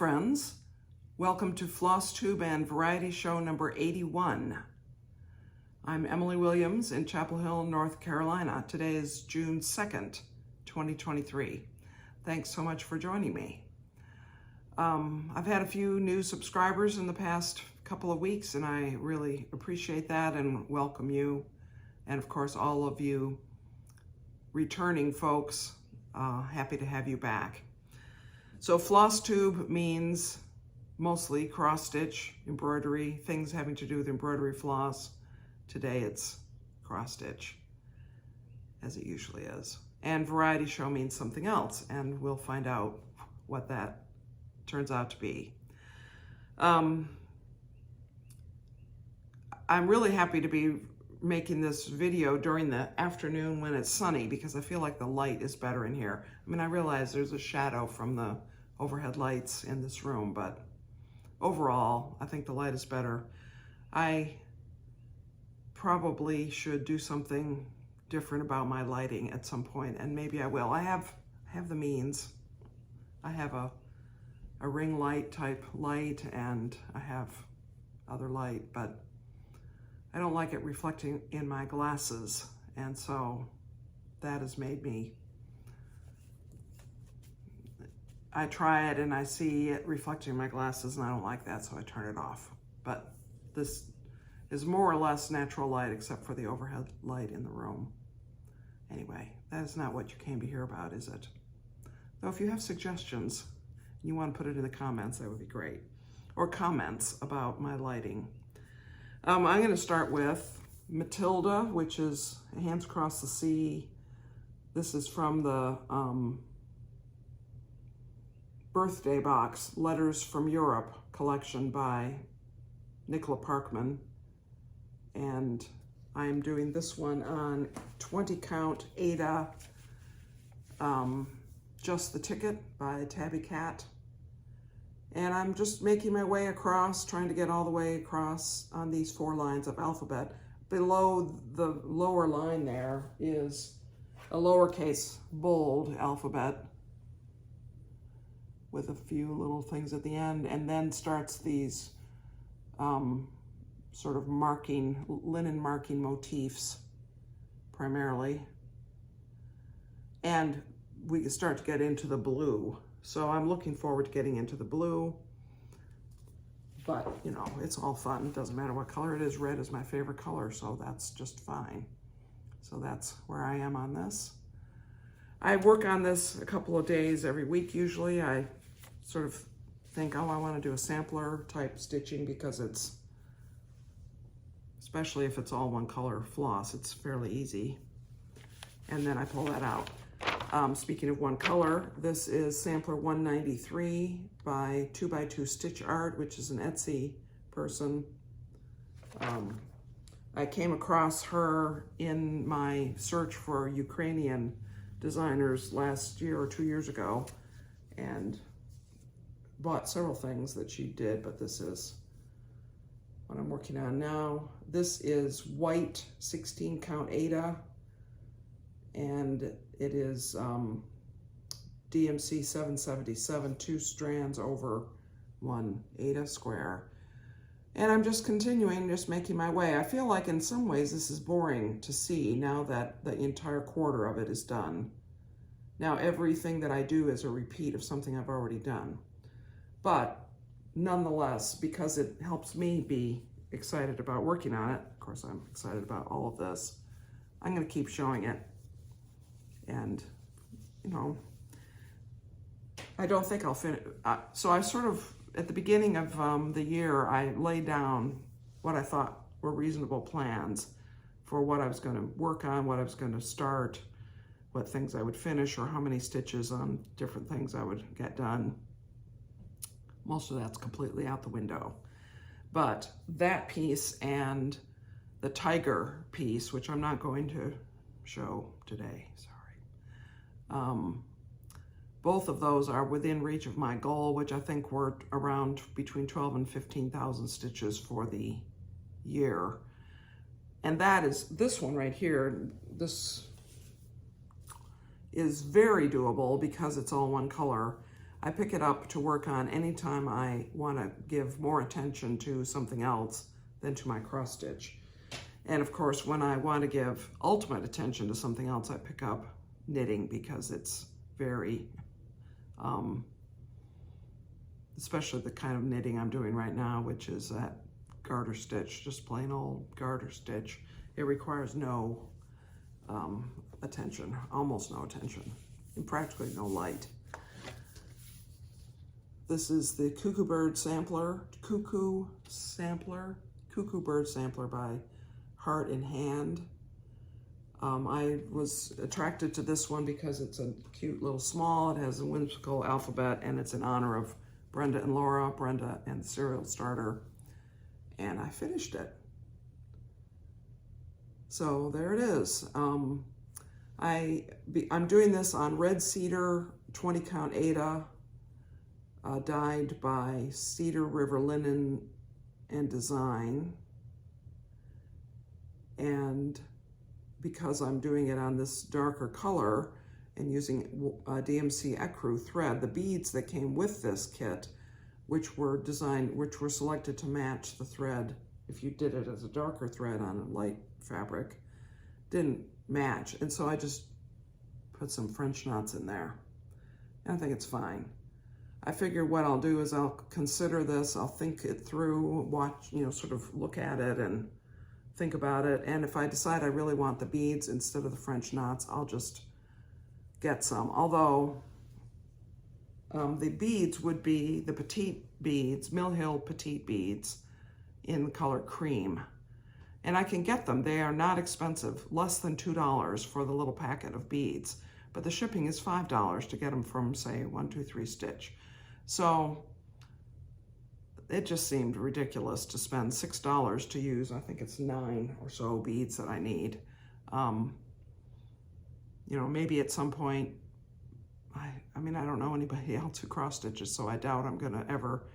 friends. Welcome to Flosstube and Variety Show number 81. I'm Emilie Williams in Chapel Hill, North Carolina. Today is June 2nd, 2023. Thanks so much for joining me. I've had a few new subscribers in the past couple of weeks, and I really appreciate that and welcome you. And of course, all of you returning folks, happy to have you back. So Flosstube means mostly cross-stitch, embroidery, things having to do with embroidery floss. Today it's cross-stitch, as it usually is. And Variety Show means something else, and we'll find out what that turns out to be. I'm really happy to be making this video during the afternoon when it's sunny, because I feel like the light is better in here. I mean, I realize there's a shadow from the overhead lights in this room, but overall, I think the light is better. I probably should do something different about my lighting at some point, and maybe I will. I have the means. I have a ring light type light, and I have other light, but I don't like it reflecting in my glasses, and so that has made me, I try it and I see it reflecting in my glasses and I don't like that, so I turn it off. But this is more or less natural light except for the overhead light in the room. Anyway, that is not what you came to hear about, is it? Though if you have suggestions, you want to put it in the comments, that would be great. Or comments about my lighting. I'm going to start with Mathilde, which is Hands Across the Sea. This is from the birthday box, Letters from Europe collection by Nicola Parkman. And I'm doing this one on 20 count Aida, Just the Ticket by Tabby Cat. And I'm just making my way across, trying to get all the way across on these 4 lines of alphabet. Below the lower line there is a lowercase bold alphabet with a few little things at the end, and then starts these sort of marking, linen marking motifs primarily. And we start to get into the blue. So I'm looking forward to getting into the blue, but you know, it's all fun. It doesn't matter what color it is. Red is my favorite color, so that's just fine. So that's where I am on this. I work on this a couple of days every week usually. I sort of think, oh, I want to do a sampler type stitching because it's, especially if it's all one color floss, it's fairly easy. And then I pull that out. Speaking of one color, this is sampler 193 by 2x2 Stitch Art, which is an Etsy person. I came across her in my search for Ukrainian designers last year or 2 years ago, and bought several things that she did, but this is what I'm working on now. This is white 16 count Aida, and it is DMC 777, 2 strands over 1 Aida square. And I'm just continuing, just making my way. I feel like in some ways this is boring to see now that the entire quarter of it is done. Now everything that I do is a repeat of something I've already done. But nonetheless, because it helps me be excited about working on it, of course I'm excited about all of this, I'm gonna keep showing it. And, you know, I don't think I'll finish. So I sort of, at the beginning of the year, I laid down what I thought were reasonable plans for what I was going to work on, what I was going to start, what things I would finish, or how many stitches on different things I would get done. Most of that's completely out the window. But that piece and the tiger piece, which I'm not going to show today, sorry. Both of those are within reach of my goal, which I think were around between 12 and 15,000 stitches for the year. And that is this one right here. This is very doable because it's all one color. I pick it up to work on anytime I want to give more attention to something else than to my cross stitch. And of course, when I want to give ultimate attention to something else, I pick up knitting because it's very, especially the kind of knitting I'm doing right now, which is that garter stitch, just plain old garter stitch. It requires no attention, almost no attention, and practically no light. This is the Cuckoo Bird Sampler, Cuckoo Bird Sampler by Heart in Hand. I was attracted to this one because it's a cute little small. It has a whimsical alphabet, and it's in honor of Brenda and Laura, Brenda and the Cereal Starter. And I finished it. So there it is. I'm doing this on red cedar, 20 count Aida, dyed by Cedar River Linen and Design. And because I'm doing it on this darker color and using DMC ecru thread, the beads that came with this kit, which were selected to match the thread, if you did it as a darker thread on a light fabric, didn't match. And so I just put some French knots in there. And I think it's fine. I figure what I'll do is I'll consider this, I'll think it through, watch, sort of look at it and think about it. And if I decide I really want the beads instead of the French knots, I'll just get some. Although the beads would be the petite beads, Mill Hill petite beads in the color cream. And I can get them. They are not expensive, less than $2 for the little packet of beads. But the shipping is $5 to get them from, say, 1-2-3 Stitch. So it just seemed ridiculous to spend $6 to use, I think it's 9 or so beads that I need. Maybe at some point, I mean, I don't know anybody else who cross stitches, so I doubt I'm gonna ever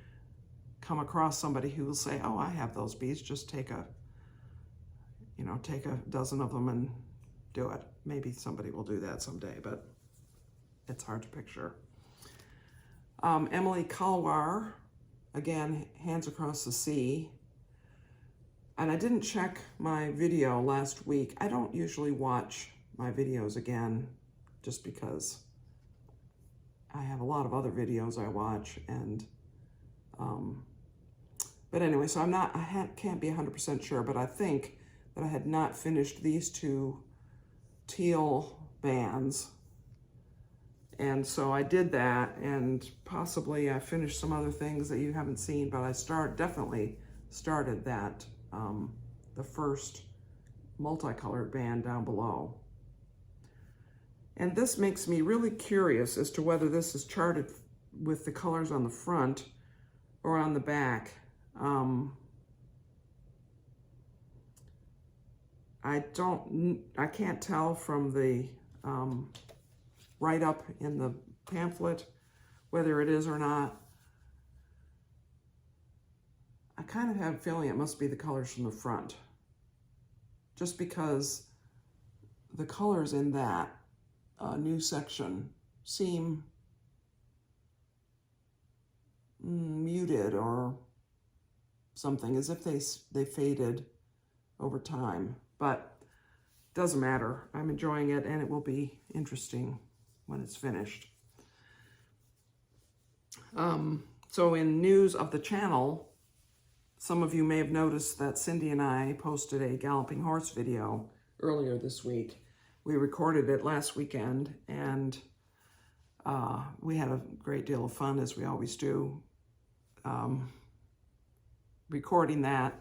come across somebody who will say, oh, I have those beads, just take a dozen of them and do it. Maybe somebody will do that someday, but it's hard to picture. Emilie Kalwar, again, Hands Across the Sea. And I didn't check my video last week. I don't usually watch my videos again just because I have a lot of other videos I watch, and but anyway, so can't be 100% sure, but I think that I had not finished these two teal bands. And so I did that, and possibly I finished some other things that you haven't seen, but I definitely started that, the first multicolored band down below. And this makes me really curious as to whether this is charted with the colors on the front or on the back. I can't tell from the write-up in the pamphlet whether it is or not. I kind of have a feeling it must be the colors from the front, just because the colors in that new section seem muted or something, as if they faded over time. But doesn't matter. I'm enjoying it, and it will be interesting when it's finished. So in news of the channel, some of you may have noticed that Cindy and I posted a galloping horse video earlier this week. We recorded it last weekend, and we had a great deal of fun, as we always do, recording that,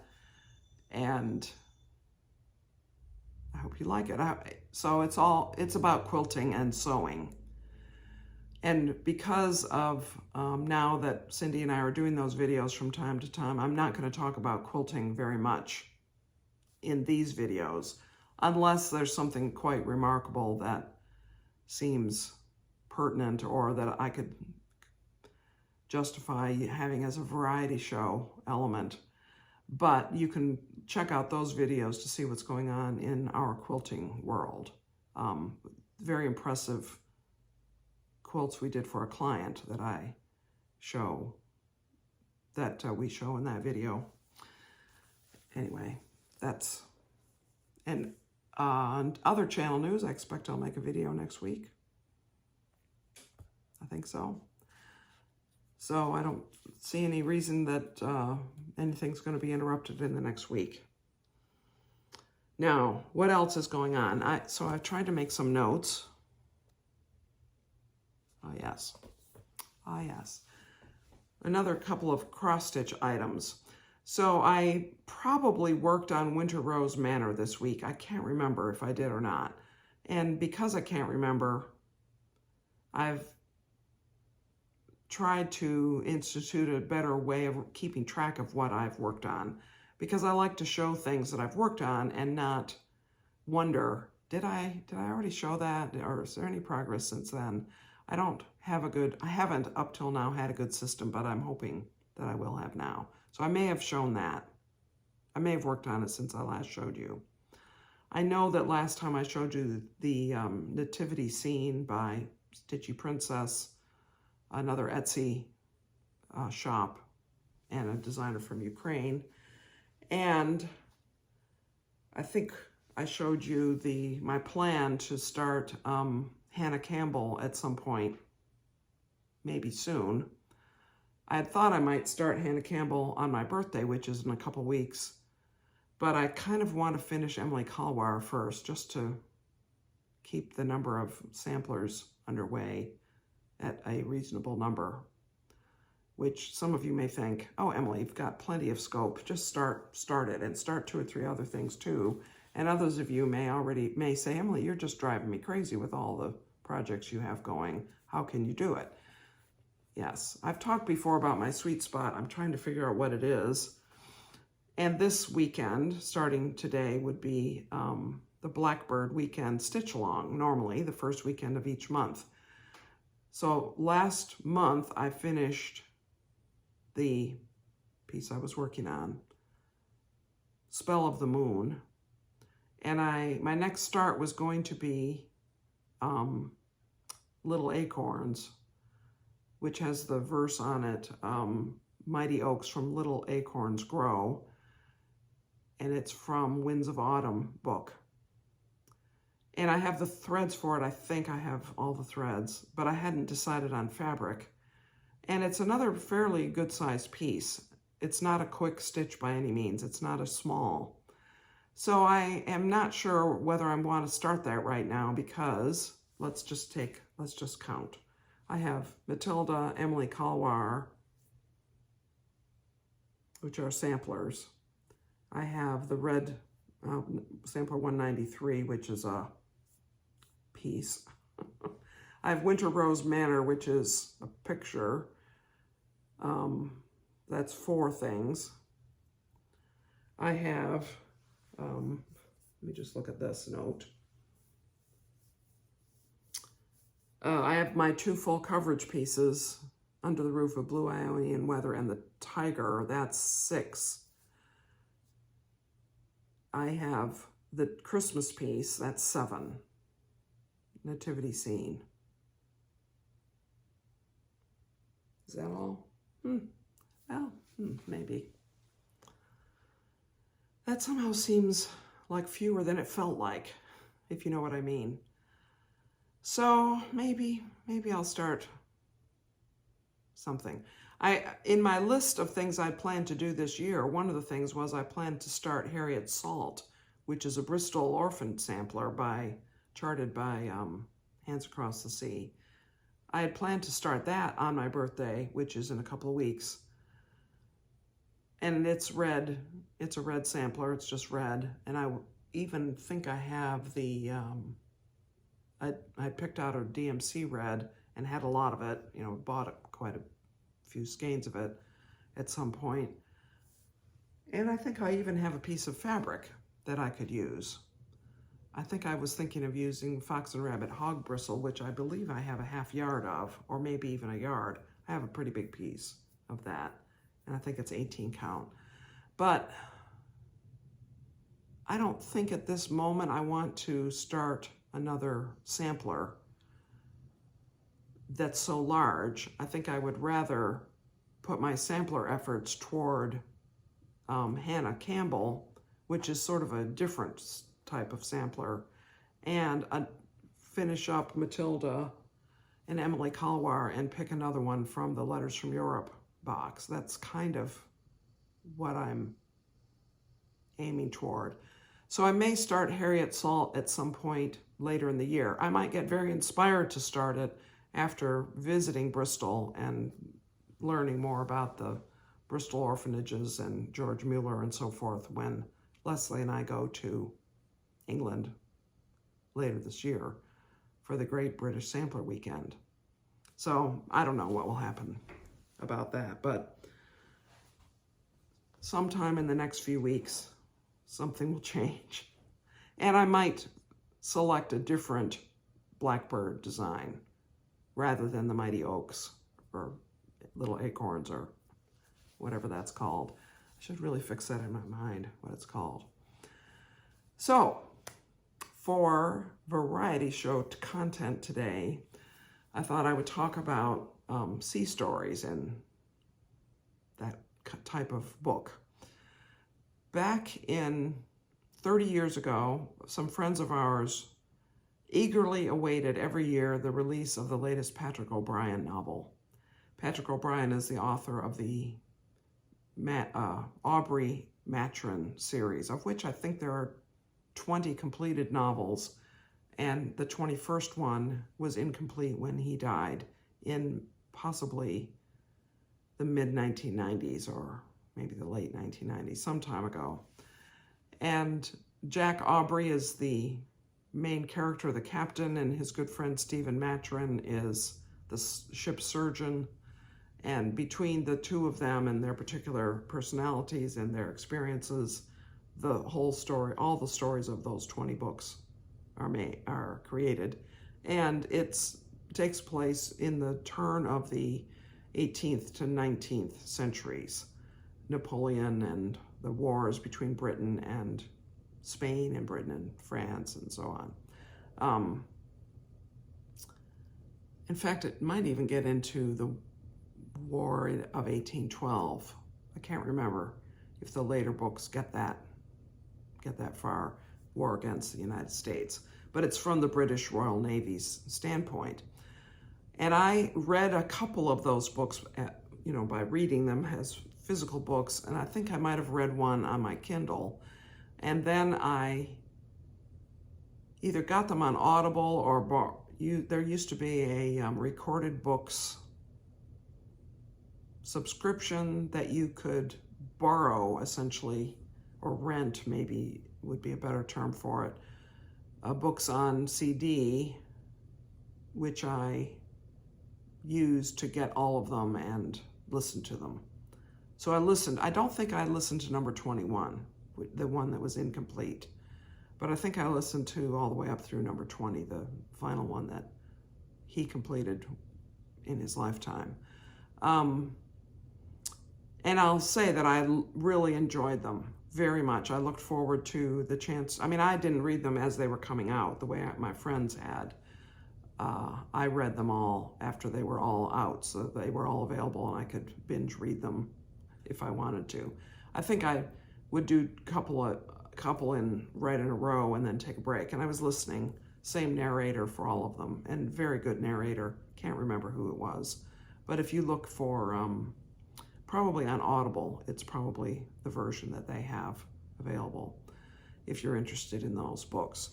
and I hope you like it. So it's about quilting and sewing. And because of now that Cindy and I are doing those videos from time to time, I'm not going to talk about quilting very much in these videos, unless there's something quite remarkable that seems pertinent or that I could justify having as a variety show element. But you can check out those videos to see what's going on in our quilting world. Very impressive quilts we did for a client that I show that we show in that video. Anyway, that's, and on other channel news, I expect I'll make a video next week. I think so. So I don't see any reason that anything's going to be interrupted in the next week. Now, what else is going on? So I've tried to make some notes. Oh, yes. Ah, yes. Another couple of cross-stitch items. So I probably worked on Winter Rose Manor this week. I can't remember if I did or not. And because I can't remember, I've tried to institute a better way of keeping track of what I've worked on, because I like to show things that I've worked on and not wonder, did I already show that, or is there any progress since then? I haven't up till now had a good system, but I'm hoping that I will have now. So I may have shown that. I may have worked on it since I last showed you. I know that last time I showed you the nativity scene by Stitchy Princess, another Etsy shop, and a designer from Ukraine. And I think I showed you my plan to start Hannah Campbell at some point, maybe soon. I had thought I might start Hannah Campbell on my birthday, which is in a couple weeks, but I kind of want to finish Emilie Kalwar first, just to keep the number of samplers underway at a reasonable number, which some of you may think, oh, Emilie, you've got plenty of scope. Just start it, and start 2 or 3 other things too. And others of you may say, Emilie, you're just driving me crazy with all the projects you have going. How can you do it? Yes, I've talked before about my sweet spot. I'm trying to figure out what it is. And this weekend, starting today, would be the Blackbird Weekend Stitch Along, normally the first weekend of each month. So last month, I finished the piece I was working on, Spell of the Moon. And my next start was going to be Little Acorns, which has the verse on it, Mighty Oaks from Little Acorns Grow. And it's from Winds of Autumn book. And I have the threads for it. I think I have all the threads, but I hadn't decided on fabric. And it's another fairly good-sized piece. It's not a quick stitch by any means. It's not a small. So I am not sure whether I want to start that right now, because let's just count. I have Mathilde, Emilie Kalwar, which are samplers. I have the red sampler 193, which is a piece. I have Winter Rose Manor, which is a picture. That's 4 things. I have, let me just look at this note. I have my 2 full coverage pieces, Under the Roof of Blue Ionian Weather and the Tiger. That's 6. I have the Christmas piece. That's 7. Nativity Scene. Is that all? Well, maybe. That somehow seems like fewer than it felt like, if you know what I mean. So maybe I'll start something. In my list of things I planned to do this year, one of the things was I planned to start Harriet Salt, which is a Bristol orphan sampler charted by Hands Across the Sea. I had planned to start that on my birthday, which is in a couple of weeks. And it's red. It's a red sampler. It's just red. And I even think I have the, I picked out a DMC red and had a lot of it, bought quite a few skeins of it at some point. And I think I even have a piece of fabric that I could use. I think I was thinking of using Fox and Rabbit hog bristle, which I believe I have a ½ yard of, or maybe even a yard. I have a pretty big piece of that, and I think it's 18 count. But I don't think at this moment I want to start another sampler that's so large. I think I would rather put my sampler efforts toward Hannah Campbell, which is sort of a different type of sampler, and finish up Mathilde and Emilie Kalwar and pick another one from the Letters from Europe box. That's kind of what I'm aiming toward. So I may start Harriet Salt at some point later in the year. I might get very inspired to start it after visiting Bristol and learning more about the Bristol orphanages and George Mueller and so forth when Leslie and I go to England later this year for the Great British Sampler Weekend. So I don't know what will happen about that, but sometime in the next few weeks, something will change. And I might select a different blackbird design rather than the mighty oaks or little acorns or whatever that's called. I should really fix that in my mind, what it's called. So, for variety show content today, I thought I would talk about sea stories and that type of book. Back in 30 years ago, some friends of ours eagerly awaited every year the release of the latest Patrick O'Brian novel. Patrick O'Brian is the author of the Aubrey Maturin series, of which I think there are 20 completed novels, and the 21st one was incomplete when he died in possibly the mid-1990s or maybe the late 1990s, some time ago. And Jack Aubrey is the main character, the captain, and his good friend Stephen Maturin is the ship's surgeon. And between the two of them and their particular personalities and their experiences, the whole story, all the stories of those 20 books are created. And it takes place in the turn of the 18th to 19th centuries. Napoleon and the wars between Britain and Spain and Britain and France and so on. In fact, it might even get into the War of 1812. I can't remember if the later books get that far, war against the United States. But it's from the British Royal Navy's standpoint. And I read a couple of those books, by reading them as physical books, and I think I might have read one on my Kindle. And then I either got them on Audible or there used to be a recorded books subscription that you could borrow, essentially, or rent, maybe would be a better term for it, books on CD, which I used to get all of them and listen to them. So I listened. I don't think I listened to number 21, the one that was incomplete, but I think I listened to all the way up through number 20, the final one that he completed in his lifetime. And I'll say that I really enjoyed them very much. I looked forward to the chance. I mean, I didn't read them as they were coming out the way my friends had. I read them all after they were all out, so they were all available and I could binge read them if I wanted to. I think I would do a couple in right in a row and then take a break. And I was listening, same narrator for all of them, and very good narrator. Can't remember who it was. But if you look for, probably on Audible, it's probably the version that they have available if you're interested in those books.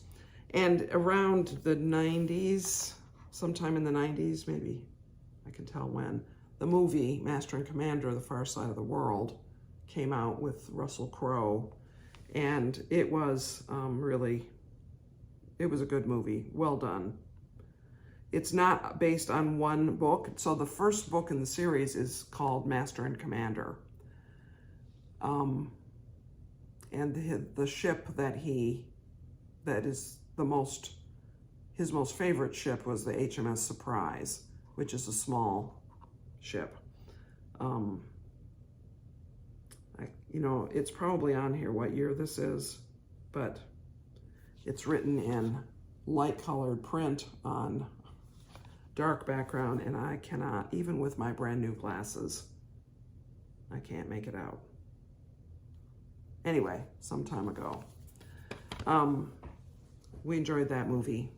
And around the 90s, sometime in the 90s, maybe, I can tell when, the movie Master and Commander, The Far Side of the World came out with Russell Crowe, and it was it was a good movie, well done. It's not based on one book, so the first book in the series is called Master and Commander. And the ship that is his most favorite ship was the HMS Surprise, which is a small ship. It's probably on here what year this is, but it's written in light colored print on dark background, and I cannot, even with my brand new glasses, I can't make it out. Anyway, some time ago. We enjoyed that movie.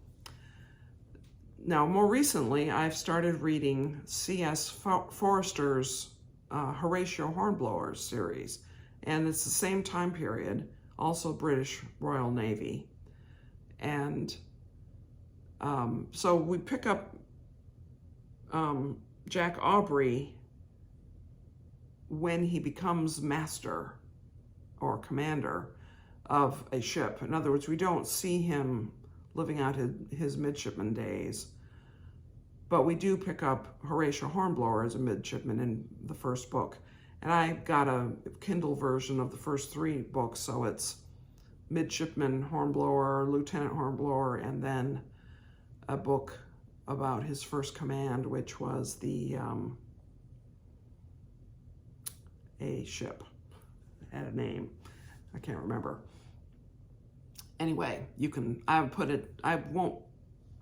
Now, more recently, I've started reading C.S. Forster's Horatio Hornblower series, and it's the same time period, also British Royal Navy. And so we pick up Jack Aubrey when he becomes master or commander of a ship. In other words, we don't see him living out his midshipman days, but we do pick up Horatio Hornblower as a midshipman in the first book. And I got a Kindle version of the first 3 books, so it's Midshipman Hornblower, Lieutenant Hornblower, and then a book about his first command, which was a ship. It had a name. I can't remember. Anyway, I won't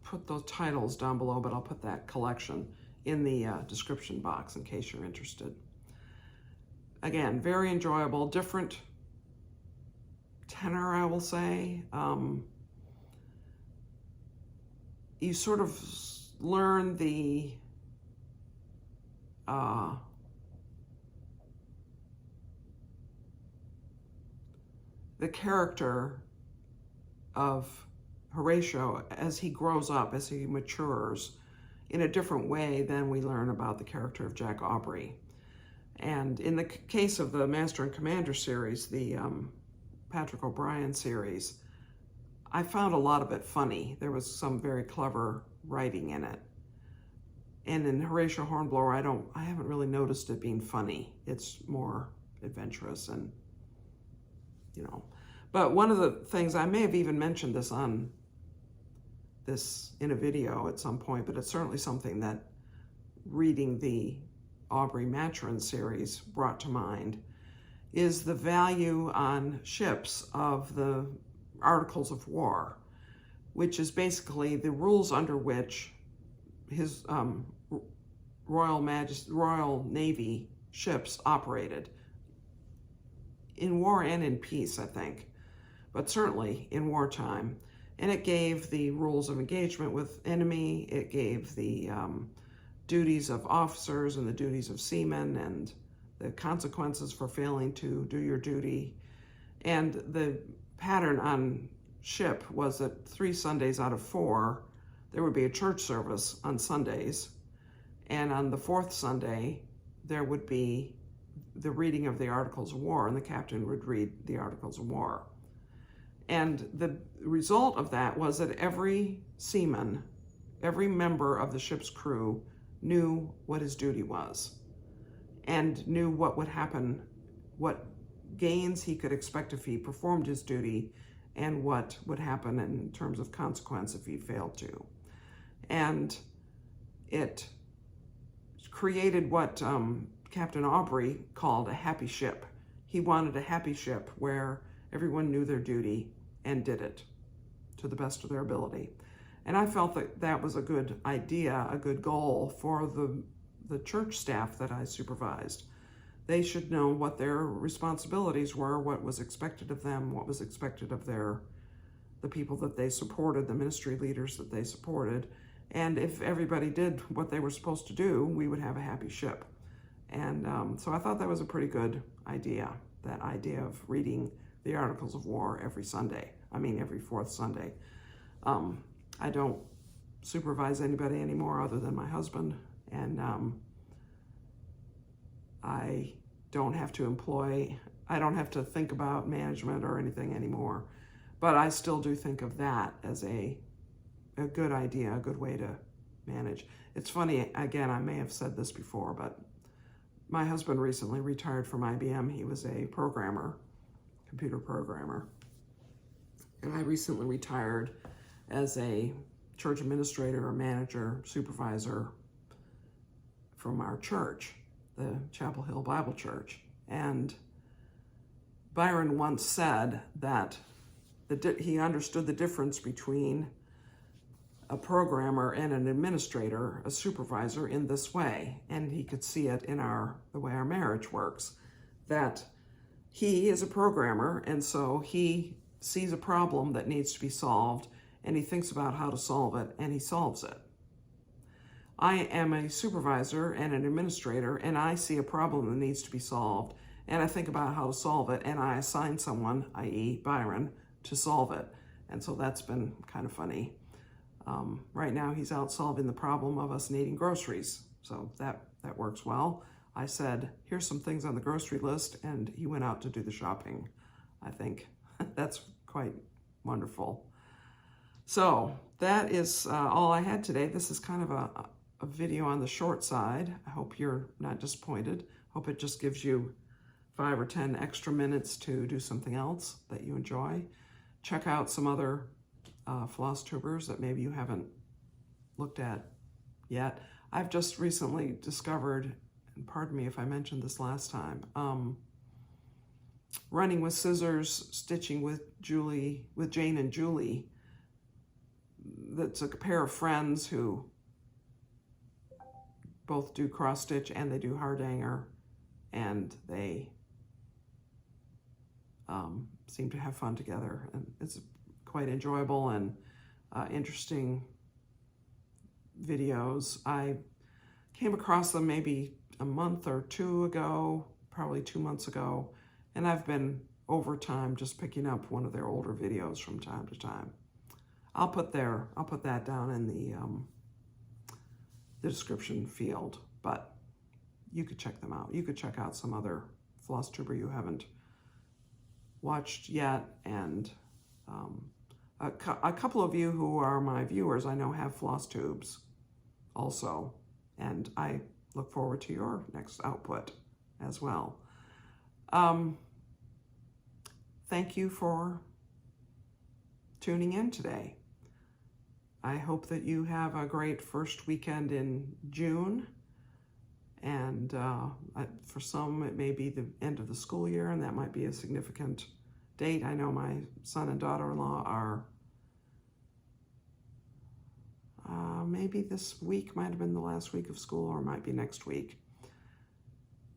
put those titles down below, but I'll put that collection in the description box in case you're interested. Again, very enjoyable, different tenor, I will say. You sort of learn the character of Horatio as he grows up, as he matures, in a different way than we learn about the character of Jack Aubrey. And in the case of the Master and Commander series, the Patrick O'Brian series, I found a lot of it funny. There was some very clever writing in it. And in Horatio Hornblower, I haven't really noticed it being funny. It's more adventurous and, you know. But one of the things, I may have even mentioned this in a video at some point, but it's certainly something that reading the Aubrey Maturin series brought to mind, is the value on ships of the Articles of War, which is basically the rules under which his Royal Navy ships operated in war and in peace, I think, but certainly in wartime. And it gave the rules of engagement with enemy, it gave the duties of officers and the duties of seamen and the consequences for failing to do your duty. And the pattern on ship was that 3 Sundays out of 4, there would be a church service on Sundays. And on the 4th Sunday, there would be the reading of the Articles of War, and the captain would read the Articles of War. And the result of that was that every seaman, every member of the ship's crew knew what his duty was and knew what would happen, what gains he could expect if he performed his duty, and what would happen in terms of consequence if he failed to. And it created what Captain Aubrey called a happy ship. He wanted a happy ship where everyone knew their duty and did it to the best of their ability. And I felt that that was a good idea, a good goal for the church staff that I supervised. They should know what their responsibilities were, what was expected of them, what was expected of the people that they supported, the ministry leaders that they supported. And if everybody did what they were supposed to do, we would have a happy ship. And so I thought that was a pretty good idea, that idea of reading the Articles of War every 4th Sunday. I don't supervise anybody anymore other than my husband, and I don't have to think about management or anything anymore. But I still do think of that as a good idea, a good way to manage. It's funny, again, I may have said this before, but my husband recently retired from IBM. He was a programmer, computer programmer. And I recently retired as a church administrator or manager, supervisor from our church, the Chapel Hill Bible Church. And Byron once said that he understood the difference between a programmer and an administrator, a supervisor, in this way. And he could see it in the way our marriage works. that he is a programmer, and so he sees a problem that needs to be solved, and he thinks about how to solve it, and he solves it. I am a supervisor and an administrator, and I see a problem that needs to be solved, and I think about how to solve it, and I assign someone, i.e. Byron, to solve it. And so that's been kind of funny. Right now he's out solving the problem of us needing groceries, so that works well. I said, here's some things on the grocery list, and he went out to do the shopping. I think that's quite wonderful. So that is all I had today. This is kind of a video on the short side. I hope you're not disappointed. Hope it just gives you 5 or 10 extra minutes to do something else that you enjoy. Check out some other floss tubers that maybe you haven't looked at yet. I've just recently discovered, and pardon me if I mentioned this last time, running with scissors, stitching with Jane and Julie. That's a pair of friends who both do cross stitch and they do hardanger, and they seem to have fun together, and it's quite enjoyable and interesting videos. I came across them maybe a month or two ago, probably 2 months ago, and I've been over time just picking up one of their older videos from time to time. I'll put that down in the description field, but you could check them out. You could check out some other floss tuber you haven't watched yet, and a couple of you who are my viewers I know have floss tubes also, and I look forward to your next output as well. Thank you for tuning in today. I hope that you have a great first weekend in June, and for some it may be the end of the school year, and that might be a significant date. I know my son and daughter-in-law are, maybe this week might have been the last week of school, or it might be next week,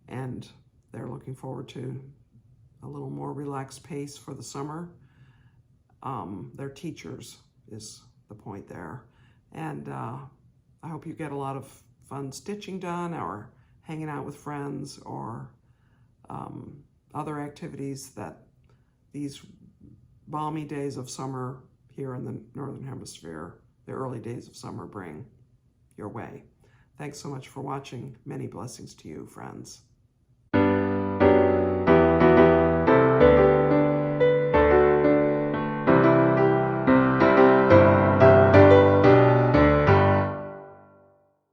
and they're looking forward to a little more relaxed pace for the summer. They're teachers is the point there, and I hope you get a lot of fun stitching done, or hanging out with friends, or other activities that these balmy days of summer here in the Northern Hemisphere, the early days of summer, bring your way. Thanks so much for watching. Many blessings to you, friends.